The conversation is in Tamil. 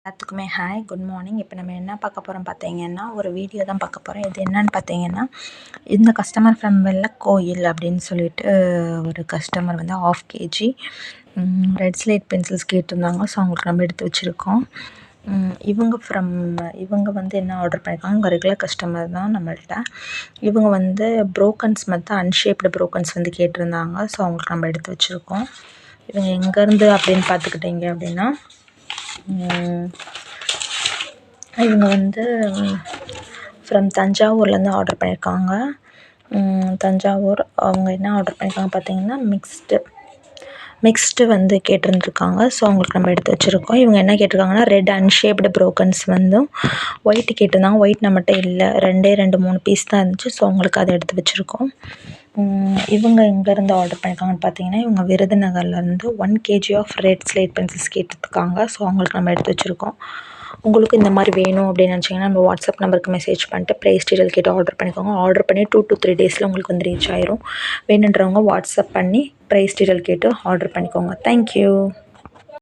எல்லாத்துக்குமே ஹாய், குட் மார்னிங். இப்போ நம்ம என்ன பார்க்க போகிறோம் பார்த்தீங்கன்னா, ஒரு வீடியோ தான் பார்க்க போகிறோம். இது என்னன்னு பார்த்தீங்கன்னா, இந்த கஸ்டமர் ஃப்ரம் வெள்ளக்கோயில் அப்படின்னு சொல்லிட்டு ஒரு கஸ்டமர் வந்து 1/2 kg ரெட் ஸ்லேட் பென்சில்ஸ் கேட்டிருந்தாங்க. ஸோ அவங்களுக்கு நம்ம எடுத்து வச்சுருக்கோம். இவங்க வந்து என்ன ஆர்டர் பண்ணியிருக்காங்க, இவங்க ரெகுலர் கஸ்டமர் தான் நம்மள்ட்ட. இவங்க வந்து ப்ரோக்கன்ஸ் மற்ற அன்ஷேப்டு ப்ரோக்கன்ஸ் வந்து கேட்டிருந்தாங்க. ஸோ அவங்களுக்கு நம்ம எடுத்து வச்சுருக்கோம். இவங்க எங்கேருந்து அப்படின்னு பார்த்துக்கிட்டிங்க அப்படின்னா, இவங்க வந்து ஃப்ரம் தஞ்சாவூர்லேருந்து ஆர்டர் பண்ணியிருக்காங்க. தஞ்சாவூர். அவங்க என்ன ஆர்டர் பண்ணியிருக்காங்க பார்த்தீங்கன்னா, மிக்ஸ்டு வந்து கேட்டிருந்துருக்காங்க. ஸோ அவங்களுக்கு நம்ம எடுத்து வச்சுருக்கோம். இவங்க என்ன கேட்டிருக்காங்கன்னா, ரெட் அன்ஷேப்டு ப்ரோக்கன்ஸ் வந்து ஒயிட் கேட்டிருந்தாங்க. ஒயிட் நம்மகிட்ட இல்லை, 3 பீஸ் தான் இருந்துச்சு. ஸோ அவங்களுக்கு அதை எடுத்து வச்சுருக்கோம். இவங்க எங்கேருந்து ஆர்டர் பண்ணியிருக்காங்கன்னு பார்த்தீங்கன்னா, இவங்க விருதுநகர்லேருந்து 1 kg of red slate pencils கேட்டிருக்காங்க. ஸோ அவங்களுக்கு நம்ம எடுத்து வச்சுருக்கோம். உங்களுக்கு இந்த மாதிரி வேணும் அப்படின்னு நினச்சிங்கன்னா, நம்ம வாட்ஸ்அப் நம்பருக்கு மெசேஜ் பண்ணிட்டு ப்ரைஸ் டீட்டெயில் கேட்டு ஆர்டர் பண்ணிக்கோங்க. ஆர்டர் பண்ணி 2 to 3 டேஸில் உங்களுக்கு வந்து ரீச் ஆயிரும். வேணுன்றவங்க வாட்ஸ்அப் பண்ணி ப்ரைஸ் டீட்டெயில் கேட்டு ஆர்டர் பண்ணிக்கோங்க. தேங்க்யூ.